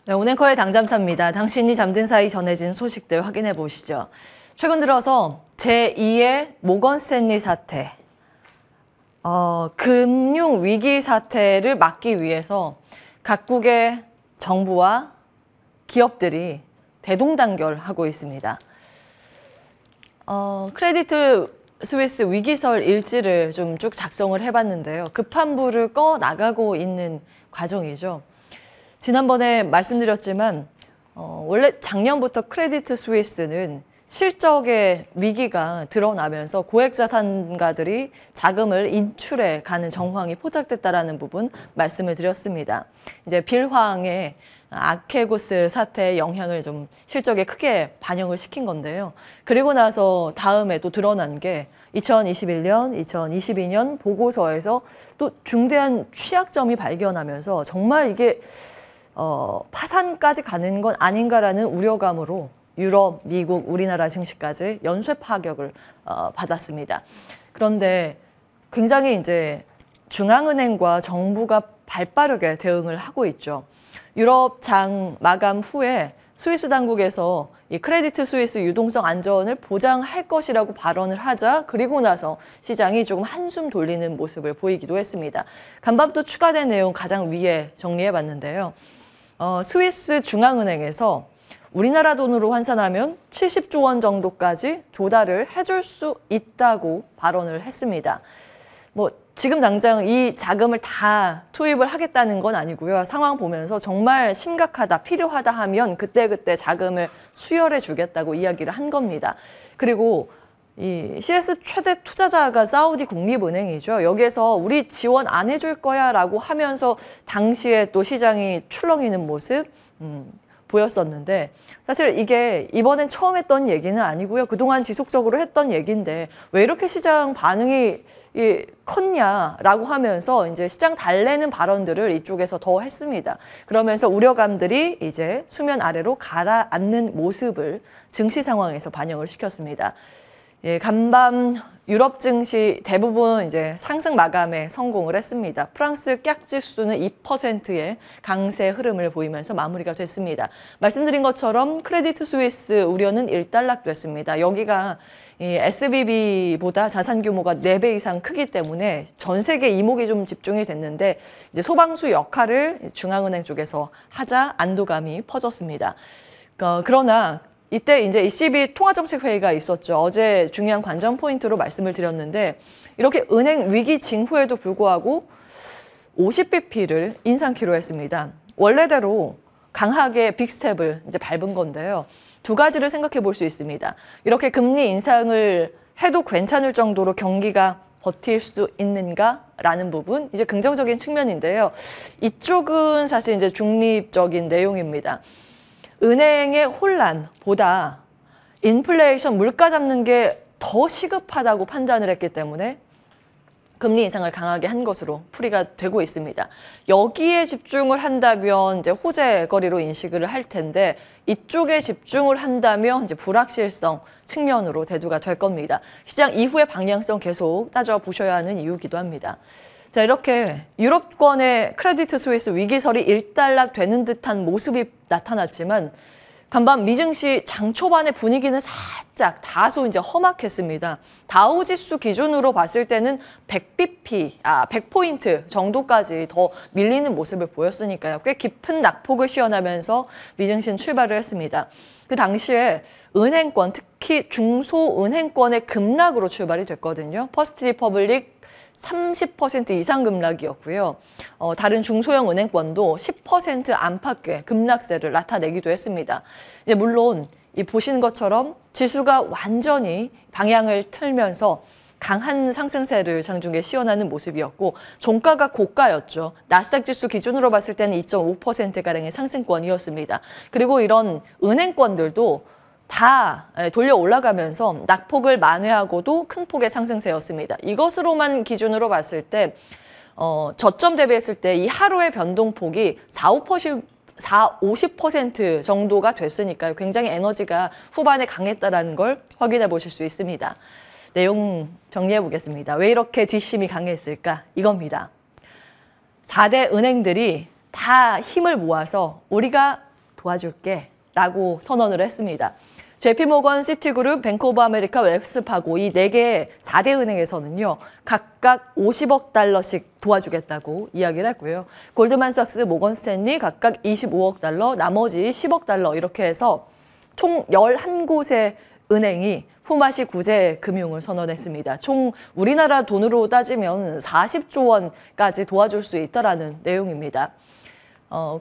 네, 오늘 당잠사입니다. 당신이 잠든 사이 전해진 소식들 확인해 보시죠. 최근 들어서 제2의 모건 스탠리 사태, 금융 위기 사태를 막기 위해서 각국의 정부와 기업들이 대동단결하고 있습니다. 크레디트 스위스 위기설 일지를 좀 쭉 작성을 해봤는데요. 급한 불을 꺼 나가고 있는 과정이죠. 지난번에 말씀드렸지만 원래 작년부터 크레디트 스위스는 실적의 위기가 드러나면서 고액자산가들이 자금을 인출해 가는 정황이 포착됐다라는 부분 말씀을 드렸습니다. 이제 빌황의 아케고스 사태의 영향을 좀 실적에 크게 반영을 시킨 건데요. 그리고 나서 다음에 또 드러난 게 2021년, 2022년 보고서에서 또 중대한 취약점이 발견하면서 정말 이게 파산까지 가는 건 아닌가라는 우려감으로 유럽, 미국, 우리나라 증시까지 연쇄 파격을 받았습니다. 그런데 굉장히 이제 중앙은행과 정부가 발빠르게 대응을 하고 있죠. 유럽 장 마감 후에 스위스 당국에서 이 크레디트 스위스 유동성 안전을 보장할 것이라고 발언을 하자 그리고 나서 시장이 조금 한숨 돌리는 모습을 보이기도 했습니다. 간밤 또 추가된 내용 가장 위에 정리해 봤는데요. 스위스 중앙은행에서 우리나라 돈으로 환산하면 70조 원 정도까지 조달을 해줄 수 있다고 발언을 했습니다. 지금 당장 이 자금을 다 투입을 하겠다는 건 아니고요. 상황 보면서 정말 심각하다, 필요하다 하면 그때그때 자금을 수혈해 주겠다고 이야기를 한 겁니다. 그리고 이 CS 최대 투자자가 사우디 국립은행이죠. 여기에서 우리 지원 안 해줄 거야 라고 하면서 당시에 또 시장이 출렁이는 모습 보였었는데 사실 이게 이번엔 처음 했던 얘기는 아니고요. 그동안 지속적으로 했던 얘기인데 왜 이렇게 시장 반응이 컸냐라고 하면서 이제 시장 달래는 발언들을 이쪽에서 더 했습니다. 그러면서 우려감들이 이제 수면 아래로 가라앉는 모습을 증시 상황에서 반영을 시켰습니다. 간밤 유럽 증시 대부분 이제 상승 마감에 성공을 했습니다. 프랑스 깍 지수는 2%의 강세 흐름을 보이면서 마무리가 됐습니다. 말씀드린 것처럼 크레디트 스위스 우려는 일단락됐습니다. 여기가 이 SBB보다 자산 규모가 4배 이상 크기 때문에 전 세계 이목이 좀 집중이 됐는데 이제 소방수 역할을 중앙은행 쪽에서 하자 안도감이 퍼졌습니다. 그러나 이때 이제 ECB 통화정책회의가 있었죠. 어제 중요한 관전 포인트로 말씀을 드렸는데 이렇게 은행 위기 징후에도 불구하고 50bp를 인상키로 했습니다. 원래대로 강하게 빅스텝을 이제 밟은 건데요. 두 가지를 생각해 볼 수 있습니다. 이렇게 금리 인상을 해도 괜찮을 정도로 경기가 버틸 수 있는가라는 부분, 이제 긍정적인 측면인데요. 이쪽은 사실 이제 중립적인 내용입니다. 은행의 혼란보다 인플레이션, 물가 잡는 게 더 시급하다고 판단을 했기 때문에 금리 인상을 강하게 한 것으로 풀이가 되고 있습니다. 여기에 집중을 한다면 이제 호재거리로 인식을 할 텐데 이쪽에 집중을 한다면 이제 불확실성 측면으로 대두가 될 겁니다. 시장 이후의 방향성 계속 따져보셔야 하는 이유기도 합니다. 자, 이렇게 유럽권의 크레디트 스위스 위기설이 일단락되는 듯한 모습이 나타났지만 간밤 미증시 장 초반의 분위기는 살짝 다소 이제 험악했습니다. 다우지수 기준으로 봤을 때는 100포인트 정도까지 더 밀리는 모습을 보였으니까요. 꽤 깊은 낙폭을 시연하면서 미증시는 출발을 했습니다. 그 당시에 은행권, 특히 중소은행권의 급락으로 출발이 됐거든요. 퍼스트 리퍼블릭 30% 이상 급락이었고요. 다른 중소형 은행권도 10% 안팎의 급락세를 나타내기도 했습니다. 물론 이 보시는 것처럼 지수가 완전히 방향을 틀면서 강한 상승세를 장중에 시연하는 모습이었고 종가가 고가였죠. 나스닥 지수 기준으로 봤을 때는 2.5%가량의 상승권이었습니다. 그리고 이런 은행권들도 다 돌려 올라가면서 낙폭을 만회하고도 큰 폭의 상승세였습니다. 이것으로만 기준으로 봤을 때 저점 대비했을 때 이 하루의 변동폭이 50% 정도가 됐으니까요. 굉장히 에너지가 후반에 강했다는 걸 확인해 보실 수 있습니다. 내용 정리해 보겠습니다. 왜 이렇게 뒷심이 강했을까? 이겁니다. 4대 은행들이 다 힘을 모아서 우리가 도와줄게 라고 선언을 했습니다. JP모건, 시티그룹, 뱅크 오브 아메리카, 웰스파고 이 4개의 4대 은행에서는요. 각각 50억 달러씩 도와주겠다고 이야기를 했고요. 골드만삭스, 모건 스탠리 각각 25억 달러, 나머지 10억 달러 이렇게 해서 총 11곳의 은행이 푸마시 구제 금융을 선언했습니다. 총 우리나라 돈으로 따지면 40조 원까지 도와줄 수 있다라는 내용입니다.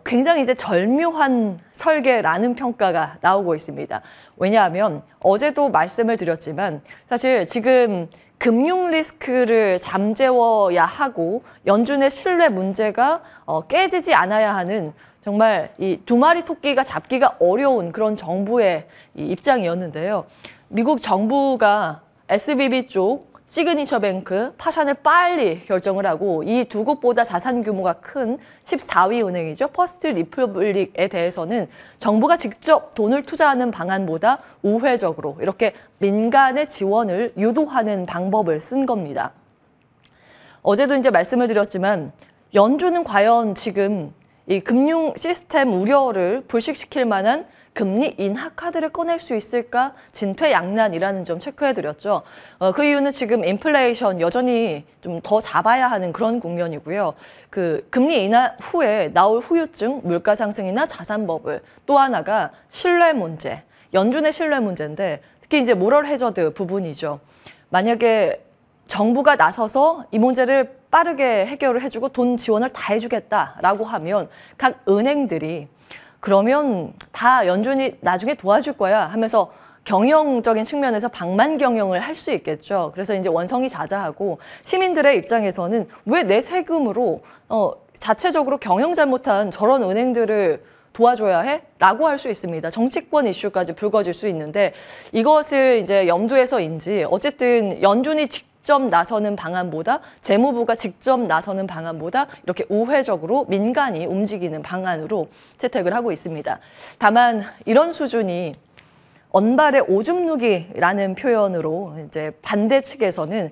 굉장히 이제 절묘한 설계라는 평가가 나오고 있습니다. 왜냐하면 어제도 말씀을 드렸지만 사실 지금 금융 리스크를 잠재워야 하고 연준의 신뢰 문제가 깨지지 않아야 하는 정말 이 두 마리 토끼가 잡기가 어려운 그런 정부의 입장이었는데요. 미국 정부가 SVB 쪽 시그니처 뱅크 파산을 빨리 결정을 하고 이 두 곳보다 자산 규모가 큰 14위 은행이죠. 퍼스트 리퍼블릭에 대해서는 정부가 직접 돈을 투자하는 방안보다 우회적으로 이렇게 민간의 지원을 유도하는 방법을 쓴 겁니다. 어제도 이제 말씀을 드렸지만 연준은 과연 지금 이 금융 시스템 우려를 불식시킬 만한 금리 인하 카드를 꺼낼 수 있을까? 진퇴양난이라는 점 체크해드렸죠. 그 이유는 지금 인플레이션 여전히 좀 더 잡아야 하는 그런 국면이고요. 그 금리 인하 후에 나올 후유증, 물가 상승이나 자산 버블, 또 하나가 신뢰 문제, 연준의 신뢰 문제인데 특히 이제 모럴 해저드 부분이죠. 만약에 정부가 나서서 이 문제를 빠르게 해결을 해주고 돈 지원을 다 해주겠다라고 하면 각 은행들이 그러면 다 연준이 나중에 도와줄 거야 하면서 경영적인 측면에서 방만 경영을 할 수 있겠죠. 그래서 이제 원성이 자자하고 시민들의 입장에서는 왜 내 세금으로 자체적으로 경영 잘못한 저런 은행들을 도와줘야 해? 라고 할 수 있습니다. 정치권 이슈까지 불거질 수 있는데 이것을 이제 염두에서인지 어쨌든 연준이 직접 나서는 방안보다 재무부가 직접 나서는 방안보다 이렇게 우회적으로 민간이 움직이는 방안으로 채택을 하고 있습니다. 다만 이런 수준이 언발의 오줌 누기라는 표현으로 이제 반대 측에서는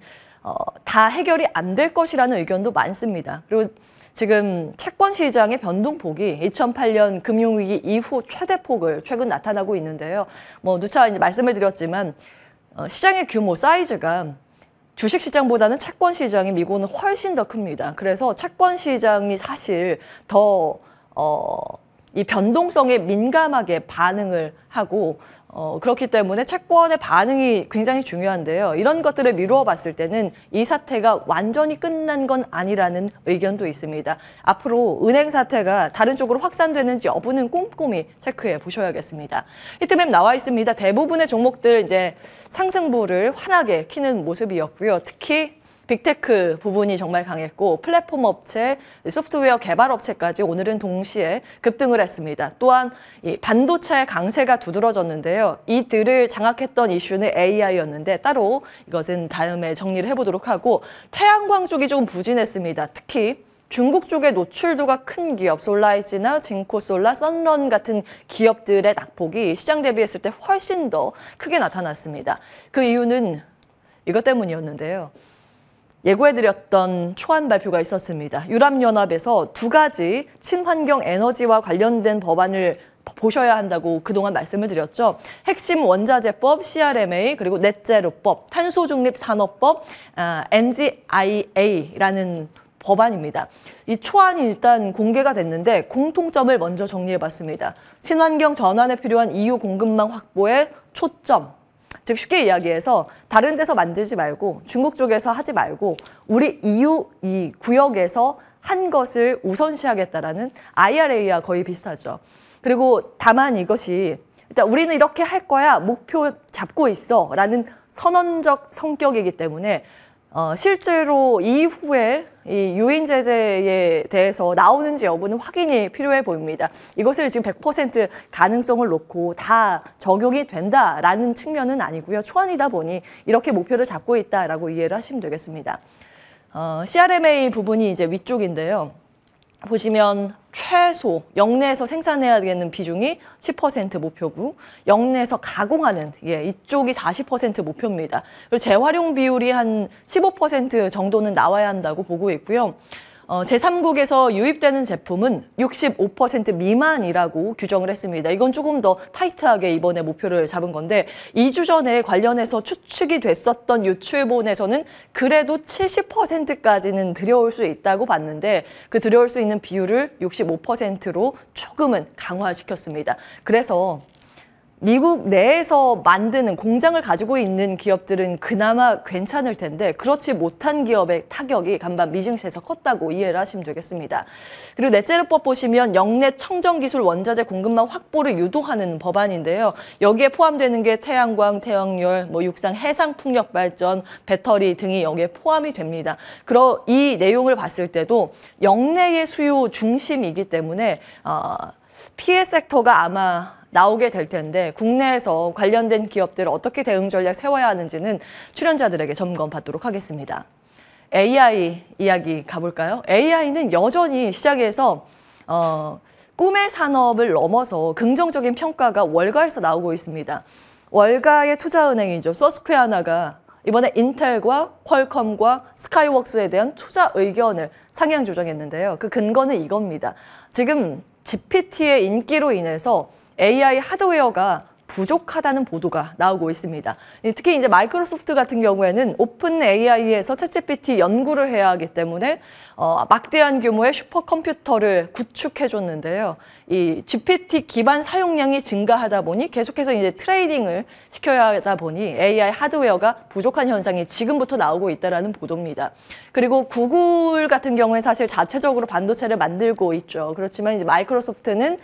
다 해결이 안 될 것이라는 의견도 많습니다. 그리고 지금 채권 시장의 변동폭이 2008년 금융위기 이후 최대폭을 최근 나타나고 있는데요. 누차 이제 말씀을 드렸지만 시장의 규모, 사이즈가 주식시장보다는 채권시장이 미국은 훨씬 더 큽니다. 그래서 채권시장이 사실 더 이 변동성에 민감하게 반응을 하고 그렇기 때문에 채권의 반응이 굉장히 중요한데요. 이런 것들을 미루어 봤을 때는 이 사태가 완전히 끝난 건 아니라는 의견도 있습니다. 앞으로 은행 사태가 다른 쪽으로 확산되는지 여부는 꼼꼼히 체크해 보셔야겠습니다. 히트맵 나와 있습니다. 대부분의 종목들 이제 상승부를 환하게 키는 모습이었고요. 특히 빅테크 부분이 정말 강했고 플랫폼 업체, 소프트웨어 개발 업체까지 오늘은 동시에 급등을 했습니다. 또한 이 반도체 강세가 두드러졌는데요. 이들을 장악했던 이슈는 AI였는데 따로 이것은 다음에 정리를 해보도록 하고 태양광 쪽이 조금 부진했습니다. 특히 중국 쪽의 노출도가 큰 기업, 솔라이즈나 징코솔라, 썬런 같은 기업들의 낙폭이 시장 대비했을 때 훨씬 더 크게 나타났습니다. 그 이유는 이것 때문이었는데요. 예고해드렸던 초안 발표가 있었습니다. 유럽연합에서 2가지 친환경 에너지와 관련된 법안을 보셔야 한다고 그동안 말씀을 드렸죠. 핵심 원자재법, CRMA, 그리고 넷제로법, 탄소중립산업법, NGIA라는 법안입니다. 이 초안이 일단 공개가 됐는데 공통점을 먼저 정리해봤습니다. 친환경 전환에 필요한 EU 공급망 확보에 초점. 즉 쉽게 이야기해서 다른 데서 만들지 말고 중국 쪽에서 하지 말고 우리 EU 이 구역에서 한 것을 우선시하겠다라는 IRA와 거의 비슷하죠. 그리고 다만 이것이 일단 우리는 이렇게 할 거야 목표 잡고 있어 라는 선언적 성격이기 때문에 실제로 이후에 이 유인 제재에 대해서 나오는지 여부는 확인이 필요해 보입니다. 이것을 지금 100% 가능성을 놓고 다 적용이 된다라는 측면은 아니고요. 초안이다 보니 이렇게 목표를 잡고 있다라고 이해를 하시면 되겠습니다. CRMA 부분이 이제 위쪽인데요. 보시면 최소 영내에서 생산해야 되는 비중이 10% 목표고 영내에서 가공하는 이쪽이 40% 목표입니다. 그리고 재활용 비율이 한 15% 정도는 나와야 한다고 보고 있고요. 제3국에서 유입되는 제품은 65% 미만이라고 규정을 했습니다. 이건 조금 더 타이트하게 이번에 목표를 잡은 건데 2주 전에 관련해서 추측이 됐었던 유출본에서는 그래도 70%까지는 들여올 수 있다고 봤는데 그 들여올 수 있는 비율을 65%로 조금은 강화시켰습니다. 그래서 미국 내에서 만드는 공장을 가지고 있는 기업들은 그나마 괜찮을 텐데 그렇지 못한 기업의 타격이 간밤 미증시에서 컸다고 이해를 하시면 되겠습니다. 그리고 넷째로법 보시면 영내 청정기술 원자재 공급망 확보를 유도하는 법안인데요. 여기에 포함되는 게 태양광, 태양열, 육상, 해상 풍력 발전, 배터리 등이 여기에 포함이 됩니다. 그럼 이 내용을 봤을 때도 영내의 수요 중심이기 때문에 피해 섹터가 아마 나오게 될 텐데 국내에서 관련된 기업들 어떻게 대응 전략 세워야 하는지는 출연자들에게 점검 받도록 하겠습니다. AI 이야기 가볼까요? AI는 여전히 시장에서 꿈의 산업을 넘어서 긍정적인 평가가 월가에서 나오고 있습니다. 월가의 투자은행이죠. 서스퀘어나가 이번에 인텔과 퀄컴과 스카이웍스에 대한 투자 의견을 상향 조정했는데요. 그 근거는 이겁니다. 지금 GPT의 인기로 인해서 AI 하드웨어가 부족하다는 보도가 나오고 있습니다. 특히 이제 마이크로소프트 같은 경우에는 오픈 AI에서 챗GPT 연구를 해야 하기 때문에 막대한 규모의 슈퍼컴퓨터를 구축해줬는데요. 이 GPT 기반 사용량이 증가하다 보니 계속해서 이제 트레이딩을 시켜야 하다 보니 AI 하드웨어가 부족한 현상이 지금부터 나오고 있다라는 보도입니다. 그리고 구글 같은 경우에 사실 자체적으로 반도체를 만들고 있죠. 그렇지만 이제 마이크로소프트는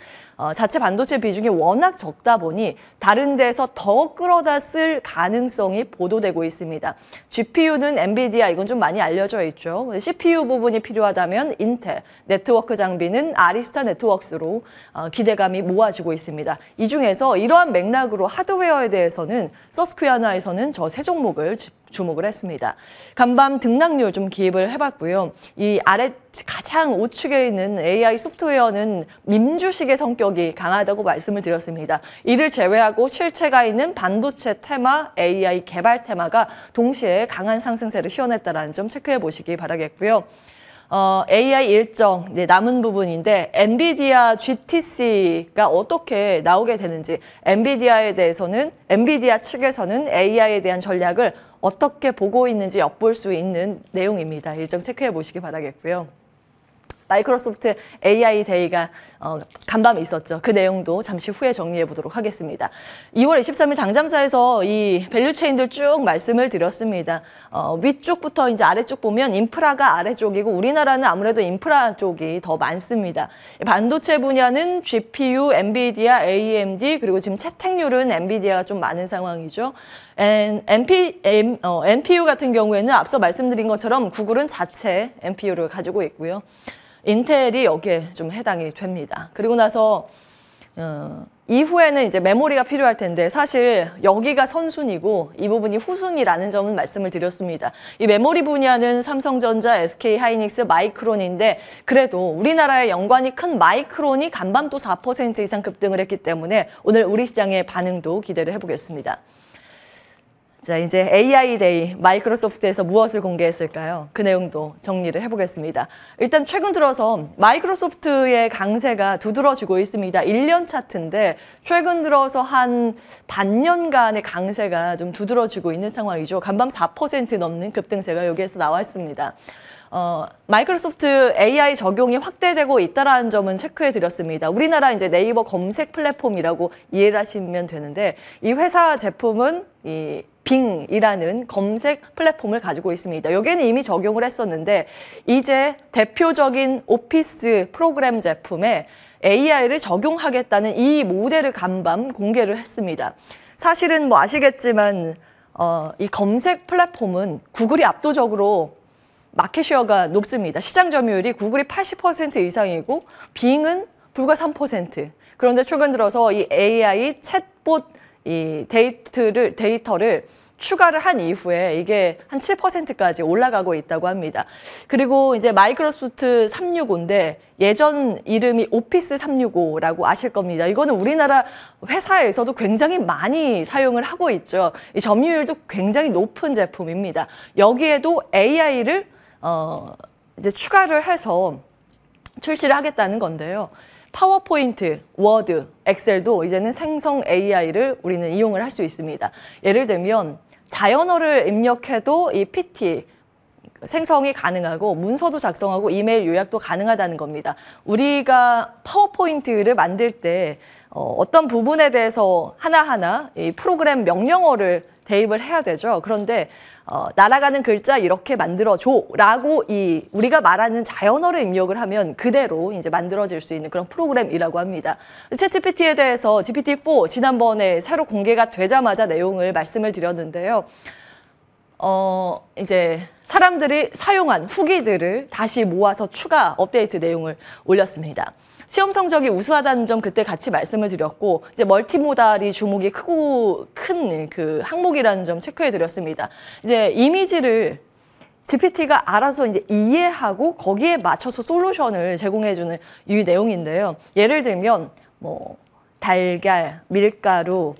자체 반도체 비중이 워낙 적다 보니 다른 데서 더 끌어다 쓸 가능성이 보도되고 있습니다. GPU는 엔비디아, 이건 좀 많이 알려져 있죠. CPU 부분이 필요하다면 인텔, 네트워크 장비는 아리스타 네트워크스로 기대감이 모아지고 있습니다. 이 중에서 이러한 맥락으로 하드웨어에 대해서는 서스퀘어나에서는 저 세 종목을 주목을 했습니다. 간밤 등락률 좀 기입을 해봤고요. 이 아래 가장 우측에 있는 AI 소프트웨어는 민주식의 성격이 강하다고 말씀을 드렸습니다. 이를 제외하고 실체가 있는 반도체 테마, AI 개발 테마가 동시에 강한 상승세를 시현했다는 점 체크해 보시기 바라겠고요. AI 일정 남은 부분인데 엔비디아 GTC가 어떻게 나오게 되는지 엔비디아에 대해서는 엔비디아 측에서는 AI에 대한 전략을 어떻게 보고 있는지 엿볼 수 있는 내용입니다. 일정 체크해 보시기 바라겠고요. 마이크로소프트 AI 데이가 간밤에 있었죠. 그 내용도 잠시 후에 정리해 보도록 하겠습니다. 2월 23일 당잠사에서 이 밸류체인들 쭉 말씀을 드렸습니다. 위쪽부터 이제 아래쪽 보면 인프라가 아래쪽이고 우리나라는 아무래도 인프라 쪽이 더 많습니다. 반도체 분야는 GPU, 엔비디아, AMD 그리고 지금 채택률은 엔비디아가 좀 많은 상황이죠. NPU 같은 경우에는 앞서 말씀드린 것처럼 구글은 자체 NPU를 가지고 있고요. 인텔이 여기에 좀 해당이 됩니다. 그리고 나서 이후에는 이제 메모리가 필요할 텐데 사실 여기가 선순위고 이 부분이 후순위라는 점은 말씀을 드렸습니다. 이 메모리 분야는 삼성전자, SK하이닉스, 마이크론인데 그래도 우리나라의 연관이 큰 마이크론이 간밤 또 4% 이상 급등을 했기 때문에 오늘 우리 시장의 반응도 기대를 해보겠습니다. 자, 이제 AI 데이 마이크로소프트에서 무엇을 공개했을까요? 그 내용도 정리를 해보겠습니다. 일단 최근 들어서 마이크로소프트의 강세가 두드러지고 있습니다. 1년 차트인데 최근 들어서 한 반년간의 강세가 좀 두드러지고 있는 상황이죠. 간밤 4% 넘는 급등세가 여기에서 나와 있습니다. 마이크로소프트 AI 적용이 확대되고 있다는 점은 체크해 드렸습니다. 우리나라 이제 네이버 검색 플랫폼이라고 이해를 하시면 되는데 이 회사 제품은 이 빙이라는 검색 플랫폼을 가지고 있습니다. 여기에는 이미 적용을 했었는데 이제 대표적인 오피스 프로그램 제품에 AI를 적용하겠다는 이 모델을 간밤 공개를 했습니다. 사실은 뭐 아시겠지만 이 검색 플랫폼은 구글이 압도적으로 마켓쉐어가 높습니다. 시장 점유율이 구글이 80% 이상이고 빙은 불과 3%. 그런데 최근 들어서 이 AI 챗봇 이 데이터를 추가를 한 이후에 이게 한 7%까지 올라가고 있다고 합니다. 그리고 이제 마이크로소프트 365인데 예전 이름이 오피스 365라고 아실 겁니다. 이거는 우리나라 회사에서도 굉장히 많이 사용을 하고 있죠. 이 점유율도 굉장히 높은 제품입니다. 여기에도 AI를 이제 추가를 해서 출시를 하겠다는 건데요. 파워포인트, 워드, 엑셀도 이제는 생성 AI를 우리는 이용을 할 수 있습니다. 예를 들면 자연어를 입력해도 이 PT 생성이 가능하고 문서도 작성하고 이메일 요약도 가능하다는 겁니다. 우리가 파워포인트를 만들 때 어떤 부분에 대해서 하나하나 이 프로그램 명령어를 대입을 해야 되죠. 그런데 날아가는 글자 이렇게 만들어줘 라고 우리가 말하는 자연어를 입력을 하면 그대로 이제 만들어질 수 있는 그런 프로그램이라고 합니다. 챗GPT에 대해서 GPT-4 지난번에 새로 공개가 되자마자 내용을 말씀을 드렸는데요. 이제 사람들이 사용한 후기들을 다시 모아서 추가 업데이트 내용을 올렸습니다. 시험 성적이 우수하다는 점 그때 같이 말씀을 드렸고, 이제 멀티모달이 주목이 크고 큰 그 항목이라는 점 체크해 드렸습니다. 이제 이미지를 GPT가 알아서 이제 이해하고 거기에 맞춰서 솔루션을 제공해주는 이 내용인데요. 예를 들면 뭐 달걀, 밀가루,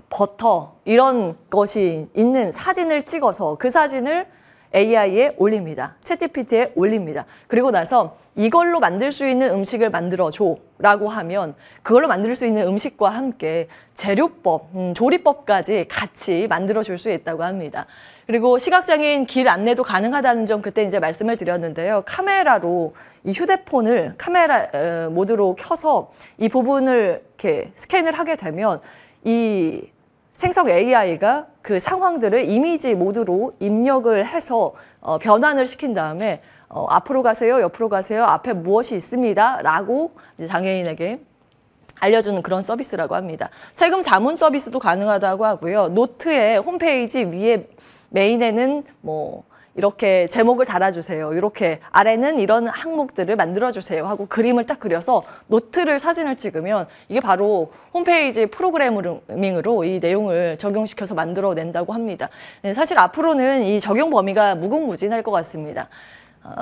버터 이런 것이 있는 사진을 찍어서 그 사진을 AI에 올립니다. 챗GPT에 올립니다. 그리고 나서 이걸로 만들 수 있는 음식을 만들어줘 라고 하면 그걸로 만들 수 있는 음식과 함께 재료법, 조리법까지 같이 만들어줄 수 있다고 합니다. 그리고 시각장애인 길 안내도 가능하다는 점 그때 이제 말씀을 드렸는데요. 카메라로 이 휴대폰을 카메라 모드로 켜서 이 부분을 이렇게 스캔을 하게 되면 이 생성 AI가 그 상황들을 이미지 모드로 입력을 해서 변환을 시킨 다음에 앞으로 가세요, 옆으로 가세요, 앞에 무엇이 있습니다 라고 이제 장애인에게 알려주는 그런 서비스라고 합니다. 세금 자문 서비스도 가능하다고 하고요. 노트의 홈페이지 위에 메인에는 뭐 이렇게 제목을 달아주세요. 이렇게 아래는 이런 항목들을 만들어주세요 하고 그림을 딱 그려서 노트를 사진을 찍으면 이게 바로 홈페이지 프로그래밍으로 이 내용을 적용시켜서 만들어낸다고 합니다. 사실 앞으로는 이 적용 범위가 무궁무진할 것 같습니다.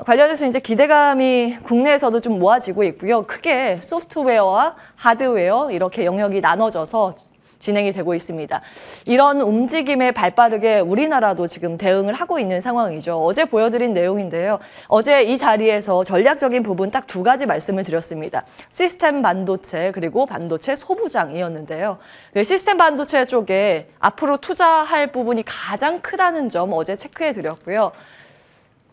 관련해서 이제 기대감이 국내에서도 좀 모아지고 있고요. 크게 소프트웨어와 하드웨어 이렇게 영역이 나눠져서 진행이 되고 있습니다. 이런 움직임에 발빠르게 우리나라도 지금 대응을 하고 있는 상황이죠. 어제 보여드린 내용인데요. 어제 이 자리에서 전략적인 부분 딱 두 가지 말씀을 드렸습니다. 시스템 반도체 그리고 반도체 소부장이었는데요. 시스템 반도체 쪽에 앞으로 투자할 부분이 가장 크다는 점 어제 체크해 드렸고요.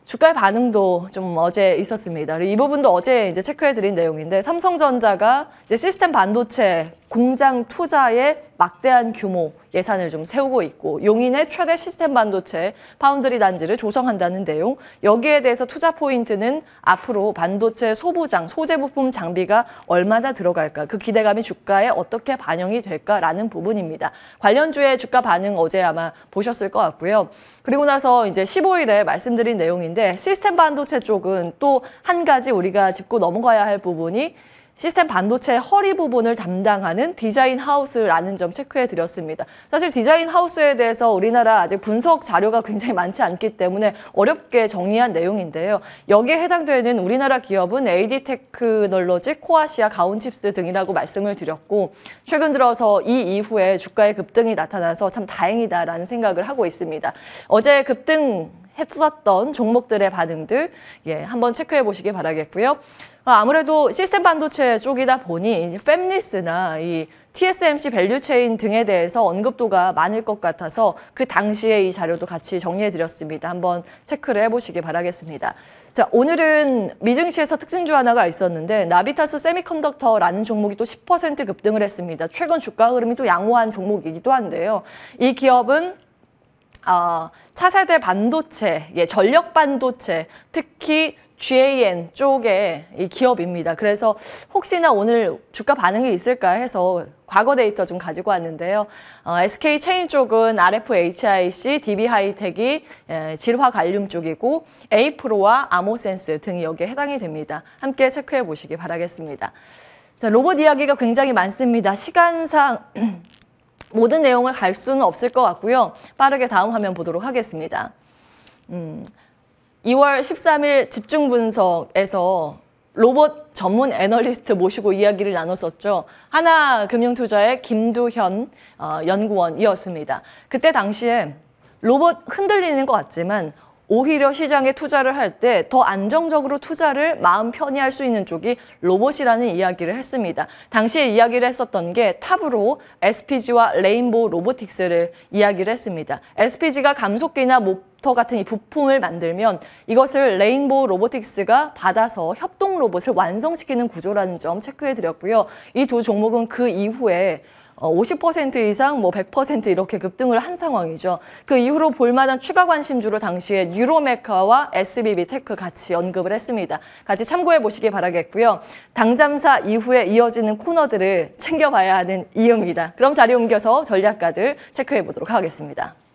주가의 반응도 좀 어제 있었습니다. 이 부분도 어제 이제 체크해드린 내용인데 삼성전자가 이제 시스템 반도체 공장 투자에 막대한 규모 예산을 좀 세우고 있고 용인의 최대 시스템 반도체 파운드리 단지를 조성한다는 내용. 여기에 대해서 투자 포인트는 앞으로 반도체 소부장, 소재 부품 장비가 얼마나 들어갈까, 그 기대감이 주가에 어떻게 반영이 될까라는 부분입니다. 관련주의 주가 반응 어제 아마 보셨을 것 같고요. 그리고 나서 이제 15일에 말씀드린 내용인데 시스템 반도체 쪽은 또 한 가지 우리가 짚고 넘어가야 할 부분이 시스템 반도체 허리 부분을 담당하는 디자인 하우스라는 점 체크해 드렸습니다. 사실 디자인 하우스에 대해서 우리나라 아직 분석 자료가 굉장히 많지 않기 때문에 어렵게 정리한 내용인데요. 여기에 해당되는 우리나라 기업은 AD테크놀로지, 코아시아, 가온칩스 등이라고 말씀을 드렸고 최근 들어서 이 이후에 주가의 급등이 나타나서 참 다행이다라는 생각을 하고 있습니다. 어제 급등했었던 종목들의 반응들 한번 체크해 보시기 바라겠고요. 아무래도 시스템 반도체 쪽이다 보니 이제 팹리스나 이 TSMC 밸류체인 등에 대해서 언급도가 많을 것 같아서 그 당시에 이 자료도 같이 정리해 드렸습니다. 한번 체크를 해보시기 바라겠습니다. 자, 오늘은 미증시에서 특징주 하나가 있었는데 나비타스 세미컨덕터라는 종목이 또 10% 급등을 했습니다. 최근 주가 흐름이 또 양호한 종목이기도 한데요. 이 기업은 차세대 반도체, 전력 반도체, 특히 GAN 쪽의 이 기업입니다. 그래서 혹시나 오늘 주가 반응이 있을까 해서 과거 데이터 좀 가지고 왔는데요. SK 체인 쪽은 RFHIC, DB하이텍이 질화 관륨 쪽이고 A프로와 아모센스 등이 여기에 해당이 됩니다. 함께 체크해 보시기 바라겠습니다. 자, 로봇 이야기가 굉장히 많습니다. 시간상 모든 내용을 갈 수는 없을 것 같고요. 빠르게 다음 화면 보도록 하겠습니다. 2월 13일 집중분석에서 로봇 전문 애널리스트 모시고 이야기를 나눴었죠. 하나금융투자의 김두현 연구원이었습니다. 그때 당시에 로봇 흔들리는 것 같지만 오히려 시장에 투자를 할 때 더 안정적으로 투자를 마음 편히 할 수 있는 쪽이 로봇이라는 이야기를 했습니다. 당시에 이야기를 했었던 게 탑으로 SPG와 레인보우 로보틱스를 이야기를 했습니다. SPG가 감속기나 모터 같은 이 부품을 만들면 이것을 레인보우 로보틱스가 받아서 협동 로봇을 완성시키는 구조라는 점 체크해 드렸고요. 이 두 종목은 그 이후에 50% 이상, 100% 이렇게 급등을 한 상황이죠. 그 이후로 볼만한 추가 관심주로 당시에 뉴로메카와 SBB테크 같이 언급을 했습니다. 같이 참고해 보시기 바라겠고요. 당잠사 이후에 이어지는 코너들을 챙겨봐야 하는 이유입니다. 그럼 자리 옮겨서 전략가들 체크해 보도록 하겠습니다.